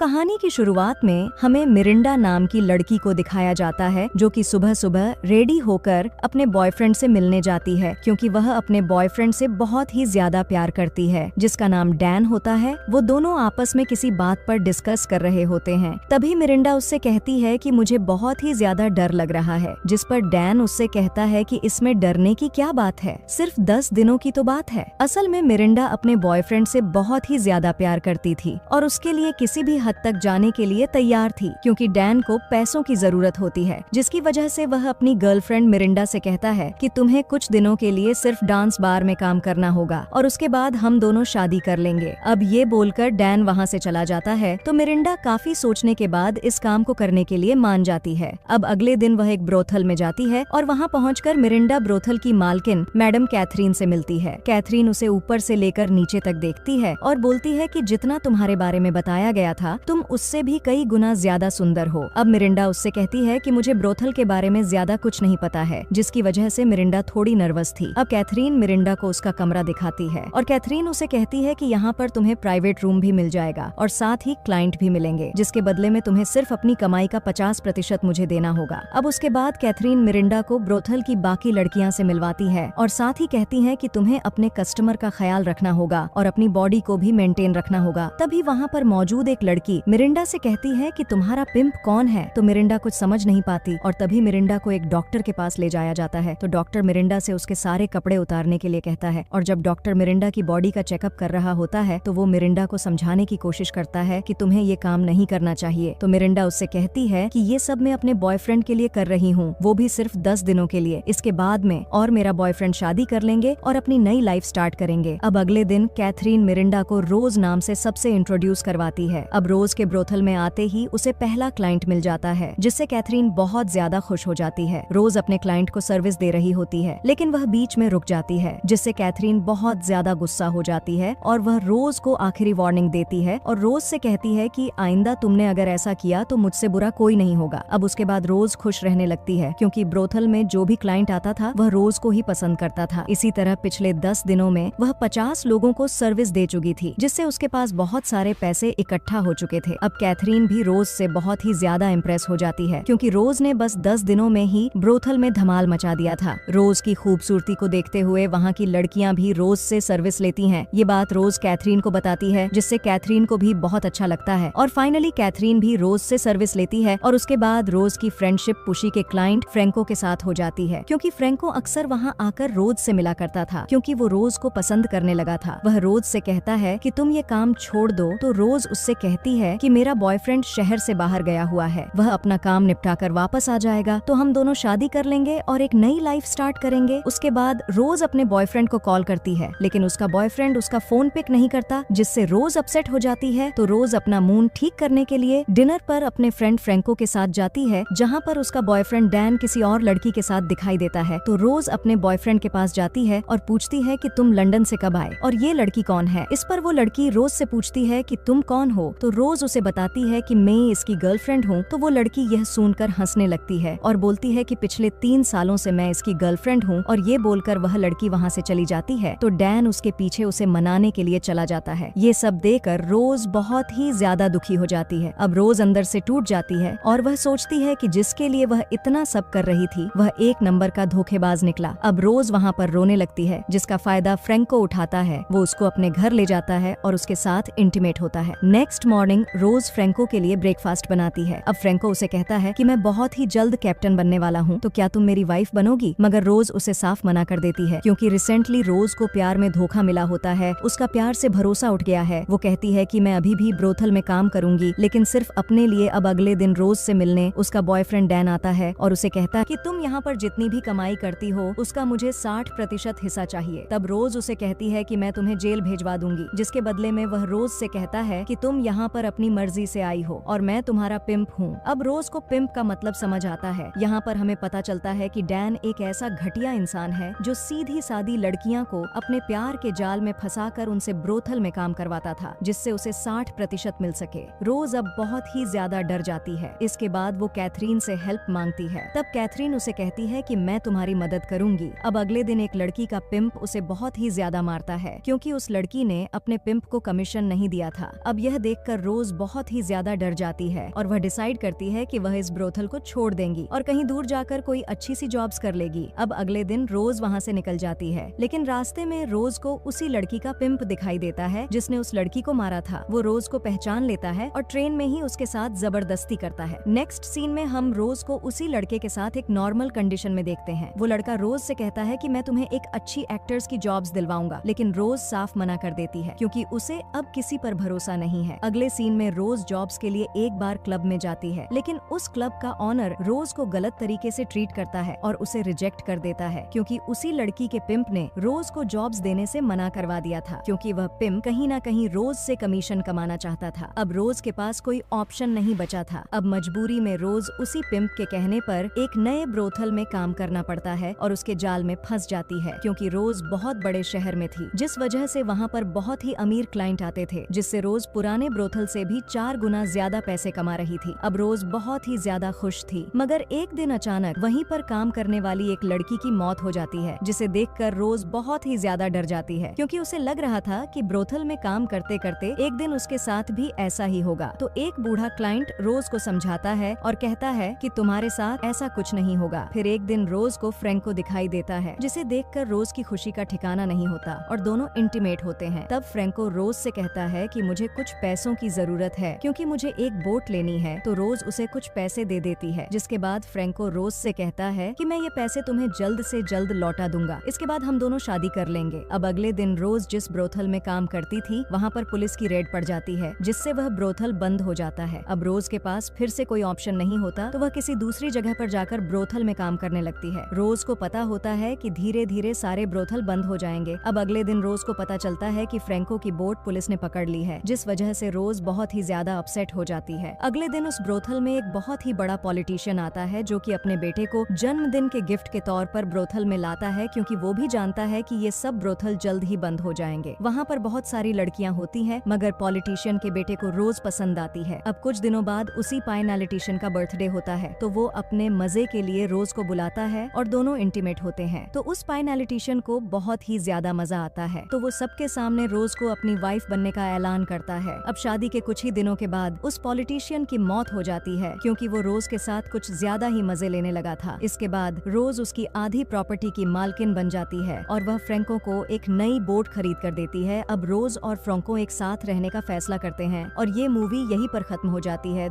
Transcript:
कहानी की शुरुआत में हमें मिरिंडा नाम की लड़की को दिखाया जाता है जो कि सुबह सुबह रेडी होकर अपने बॉयफ्रेंड से मिलने जाती है, क्योंकि वह अपने बॉयफ्रेंड से बहुत ही ज्यादा प्यार करती है जिसका नाम डैन होता है। वो दोनों आपस में किसी बात पर डिस्कस कर रहे होते हैं। तभी मिरिंडा उससे कहती है कि मुझे बहुत ही ज्यादा डर लग रहा है, जिस पर डैन उससे कहता है कि इसमें डरने की क्या बात है, सिर्फ 10 दिनों की तो बात है। असल में मिरिंडा अपने बॉयफ्रेंड से बहुत ही ज्यादा प्यार करती थी और उसके लिए किसी भी हद तक जाने के लिए तैयार थी, क्योंकि डैन को पैसों की जरूरत होती है, जिसकी वजह से वह अपनी गर्लफ्रेंड मिरिंडा से कहता है कि तुम्हें कुछ दिनों के लिए सिर्फ डांस बार में काम करना होगा और उसके बाद हम दोनों शादी कर लेंगे। अब ये बोलकर डैन वहाँ से चला जाता है तो मिरिंडा काफी सोचने के बाद इस काम को करने के लिए मान जाती है। अब अगले दिन वह एक ब्रोथल में जाती है और वहाँ पहुँचकर मिरिंडा ब्रोथल की मालकिन मैडम कैथरीन से मिलती है। कैथरीन उसे ऊपर से लेकर नीचे तक देखती है और बोलती है कि जितना तुम्हारे बारे में बताया गया था तुम उससे भी कई गुना ज्यादा सुंदर हो। अब मिरिंडा उससे कहती है कि मुझे ब्रोथल के बारे में ज्यादा कुछ नहीं पता है, जिसकी वजह से मिरिंडा थोड़ी नर्वस थी। अब कैथरीन मिरिंडा को उसका कमरा दिखाती है और कैथरीन उसे कहती है कि यहाँ पर तुम्हें प्राइवेट रूम भी मिल जाएगा और साथ ही क्लाइंट भी मिलेंगे, जिसके बदले में तुम्हें सिर्फ अपनी कमाई का 50% मुझे देना होगा। अब उसके बाद कैथरीन मिरिंडा को ब्रोथल की बाकी लड़कियां से मिलवाती है और साथ ही कहती है कि तुम्हें अपने कस्टमर का ख्याल रखना होगा और अपनी बॉडी को भी मेंटेन रखना होगा। तभी वहाँ पर मौजूद एक लड़की मिरिंडा से कहती है कि तुम्हारा पिंप कौन है, तो मिरिंडा कुछ समझ नहीं पाती और तभी मिरिंडा को एक डॉक्टर के पास ले जाया जाता है। तो डॉक्टर मिरिंडा से उसके सारे कपड़े उतारने के लिए कहता है और जब डॉक्टर मिरिंडा की बॉडी का चेकअप कर रहा होता है तो वो मिरिंडा को समझाने की कोशिश करता है कि तुम्हें ये काम नहीं करना चाहिए। तो मिरिंडा उससे कहती है कि ये सब मैं अपने बॉयफ्रेंड के लिए कर रही हूँ, वो भी सिर्फ 10 दिनों के लिए। इसके बाद में और मेरा बॉयफ्रेंड शादी कर लेंगे और अपनी नई लाइफ स्टार्ट करेंगे। अब अगले दिन कैथरीन मिरिंडा को रोज नाम से सबसे इंट्रोड्यूस करवाती है। अब रोज के ब्रोथल में आते ही उसे पहला क्लाइंट मिल जाता है, जिससे कैथरीन बहुत ज्यादा खुश हो जाती है। रोज अपने क्लाइंट को सर्विस दे रही होती है, लेकिन वह बीच में रुक जाती है, जिससे कैथरीन बहुत ज्यादा गुस्सा हो जाती है और वह रोज को आखिरी वार्निंग देती है और रोज से कहती है कि आइंदा तुमने अगर ऐसा किया तो मुझसे बुरा कोई नहीं होगा। अब उसके बाद रोज खुश रहने लगती है, क्योंकि ब्रोथल में जो भी क्लाइंट आता था वह रोज को ही पसंद करता था। इसी तरह पिछले 10 दिनों में वह 50 लोगों को सर्विस दे चुकी थी, जिससे उसके पास बहुत सारे पैसे इकट्ठा हो चुके थे। अब कैथरीन भी रोज से बहुत ही ज्यादा इम्प्रेस हो जाती है, क्योंकि रोज ने बस 10 दिनों में ही ब्रोथल में धमाल मचा दिया था। रोज की खूबसूरती को देखते हुए वहाँ की लड़कियां भी रोज से सर्विस लेती हैं। ये बात रोज कैथरीन को बताती है, जिससे कैथरीन को भी बहुत अच्छा लगता है और फाइनली कैथरीन भी रोज से सर्विस लेती है और उसके बाद रोज की फ्रेंडशिप पुशी के क्लाइंट फ्रैंको के साथ हो जाती है, क्योंकि फ्रैंको अक्सर वहाँ आकर रोज से मिला करता था, क्योंकि वो रोज को पसंद करने लगा था। वह रोज से कहता है कि तुम ये काम छोड़ दो, तो रोज उससे कहती है कि मेरा बॉयफ्रेंड शहर से बाहर गया हुआ है, वह अपना काम निपटा कर वापस आ जाएगा तो हम दोनों शादी कर लेंगे और एक नई लाइफ स्टार्ट करेंगे। उसके बाद रोज अपने बॉयफ्रेंड को कॉल करती है, लेकिन उसका बॉयफ्रेंड उसका फोन पिक नहीं करता, जिससे रोज अपसेट हो जाती है। तो रोज अपना मूड ठीक करने के लिए डिनर पर अपने फ्रेंड फ्रैंको के साथ जाती है, जहाँ पर उसका बॉयफ्रेंड डैन किसी और लड़की के साथ दिखाई देता है। तो रोज अपने बॉयफ्रेंड के पास जाती है और पूछती है कि तुम लंदन से कब आए और ये लड़की कौन है। इस पर वो लड़की रोज से पूछती है कि तुम कौन हो, तो रोज उसे बताती है कि मैं इसकी गर्लफ्रेंड हूँ। तो वो लड़की यह सुनकर हंसने लगती है और बोलती है कि पिछले 3 सालों से मैं इसकी गर्लफ्रेंड हूँ, और ये बोलकर वह लड़की वहाँ से चली जाती है। तो डैन उसके पीछे उसे मनाने के लिए चला जाता है। ये सब देखकर रोज बहुत ही ज्यादा दुखी हो जाती है। अब रोज अंदर से टूट जाती है और वह सोचती है कि जिसके लिए वह इतना सब कर रही थी वह एक नंबर का धोखेबाज निकला। अब रोज वहाँ पर रोने लगती है, जिसका फायदा फ्रैंको उठाता है। वो उसको अपने घर ले जाता है और उसके साथ इंटीमेट होता है। नेक्स्ट मॉर्निंग रोज फ्रैंको के लिए ब्रेकफास्ट बनाती है। अब फ्रैंको उसे कहता है कि मैं बहुत ही जल्द कैप्टन बनने वाला हूँ, तो क्या तुम मेरी वाइफ बनोगी। मगर रोज उसे साफ मना कर देती है, क्योंकि रिसेंटली रोज को प्यार में धोखा मिला होता है, उसका प्यार से भरोसा उठ गया है। वो कहती है कि मैं अभी भी ब्रोथल में काम करूंगी, लेकिन सिर्फ अपने लिए। अब अगले दिन रोज से मिलने उसका बॉयफ्रेंड डैन आता है और उसे कहता है कि तुम यहाँ पर जितनी भी कमाई करती हो उसका मुझे 60% हिस्सा चाहिए। तब रोज उसे कहती है कि मैं तुम्हें जेल भेजवा दूंगी, जिसके बदले में वह रोज से कहता है कि तुम यहाँ पर अपनी मर्जी से आई हो और मैं तुम्हारा पिंप हूँ। अब रोज को पिंप का मतलब समझ आता है। यहाँ पर हमें पता चलता है कि डैन एक ऐसा घटिया इंसान है जो सीधी सादी लड़कियां को अपने प्यार के जाल में फंसाकर उनसे ब्रोथल में काम करवाता था, जिससे उसे 60% मिल सके। रोज अब बहुत ही ज्यादा डर जाती है। इसके बाद वो कैथरीन से हेल्प मांगती है। तब कैथरीन उसे कहती है कि मैं तुम्हारी मदद करूंगी। अब अगले दिन एक लड़की का पिंप उसे बहुत ही ज्यादा मारता है, क्योंकि उस लड़की ने अपने पिंप को कमीशन नहीं दिया था। अब यह देखकर रोज बहुत ही ज्यादा डर जाती है और वह डिसाइड करती है कि वह इस ब्रोथल को छोड़ देंगी और कहीं दूर जाकर कोई अच्छी सी जॉब्स कर लेगी। अब अगले दिन रोज वहाँ से निकल जाती है, लेकिन रास्ते में रोज को उसी लड़की का पिंप दिखाई देता है जिसने उस लड़की को मारा था। वो रोज को पहचान लेता है और ट्रेन में ही उसके साथ जबरदस्ती करता है। नेक्स्ट सीन में हम रोज को उसी लड़के के साथ एक नॉर्मल कंडीशन में देखते हैं। वो लड़का रोज से कहता है कि मैं तुम्हें एक अच्छी एक्टर्स की जॉब्स दिलवाऊंगा, लेकिन रोज साफ मना कर देती है क्योंकि उसे अब किसी पर भरोसा नहीं है। अगले सीन में रोज जॉब्स के लिए एक बार क्लब में जाती है, लेकिन उस क्लब का ऑनर रोज को गलत तरीके से ट्रीट करता है और उसे रिजेक्ट कर देता है क्योंकि उसी लड़की के पिंप ने रोज को जॉब्स देने से मना करवा दिया था, क्योंकि वह पिंप कहीं ना कहीं रोज से कमीशन कमाना चाहता था। अब रोज के पास कोई ऑप्शन नहीं बचा था। अब मजबूरी में रोज उसी पिंप के कहने पर एक नए ब्रोथल में काम करना पड़ता है और उसके जाल में फंस जाती है, क्योंकि रोज बहुत बड़े शहर में थी, जिस वजह से वहाँ पर बहुत ही अमीर क्लाइंट आते थे, जिससे रोज पुराने ब्रोथल से भी 4 गुना ज्यादा पैसे कमा रही थी। अब रोज बहुत ही ज्यादा खुश थी, मगर एक दिन अचानक वहीं पर काम करने वाली एक लड़की की मौत हो जाती है, जिसे देखकर रोज बहुत ही ज्यादा डर जाती है, क्योंकि उसे लग रहा था कि ब्रोथल में काम करते करते एक दिन उसके साथ भी ऐसा ही होगा। तो एक बूढ़ा क्लाइंट रोज को समझाता है और कहता है कि तुम्हारे साथ ऐसा कुछ नहीं होगा। फिर एक दिन रोज को फ्रैंको दिखाई देता है, जिसे देखकर रोज की खुशी का ठिकाना नहीं होता और दोनों इंटीमेट होते हैं। तब फ्रैंको रोज से कहता है कि मुझे कुछ पैसों की जरूरत है क्योंकि मुझे एक बोट लेनी है, तो रोज उसे कुछ पैसे दे देती है, जिसके बाद फ्रैंको रोज से कहता है कि मैं ये पैसे तुम्हें जल्द से जल्द लौटा दूंगा, इसके बाद हम दोनों शादी कर लेंगे। अब अगले दिन रोज जिस ब्रोथल में काम करती थी वहाँ पर पुलिस की रेड पड़ जाती है, जिससे वह ब्रोथल बंद हो जाता है। अब रोज के पास फिर से कोई ऑप्शन नहीं होता, तो वह किसी दूसरी जगह पर जाकर ब्रोथल में काम करने लगती है। रोज को पता होता है कि धीरे धीरे सारे ब्रोथल बंद हो जाएंगे। अब अगले दिन रोज को पता चलता है कि फ्रैंको की बोट पुलिस ने पकड़ ली है, जिस वजह से रोज बहुत ही ज्यादा अपसेट हो जाती है। अगले दिन उस ब्रोथल में एक बहुत ही बड़ा पॉलिटिशियन आता है, जो कि अपने बेटे को जन्मदिन के गिफ्ट के तौर पर ब्रोथल में लाता है, क्योंकि वो भी जानता है कि ये सब ब्रोथल जल्द ही बंद हो जाएंगे। वहाँ पर बहुत सारी लड़कियाँ होती हैं, मगर पॉलिटिशियन के बेटे को रोज पसंद आती है। अब कुछ दिनों बाद उसी पाइनालिटिशियन का बर्थडे होता है, तो वो अपने मजे के लिए रोज को बुलाता है और दोनों इंटीमेट होते हैं। तो उस पाइनालिटिशियन को बहुत ही ज्यादा मजा आता है, तो वो सबके सामने रोज को अपनी वाइफ बनने का ऐलान करता है। अब शादी के कुछ ही दिनों के बाद उस पॉलिटिशियन की मौत हो जाती है, क्योंकि वो रोज के साथ कुछ ज्यादा ही मजे लेने लगा था। इसके बाद रोज उसकी आधी प्रॉपर्टी की मालकिन बन जाती है और वह फ्रैंको को एक नई बोट खरीद कर देती है। अब रोज और फ्रैंको एक साथ रहने का फैसला करते हैं और ये मूवी यहीं पर खत्म हो जाती है।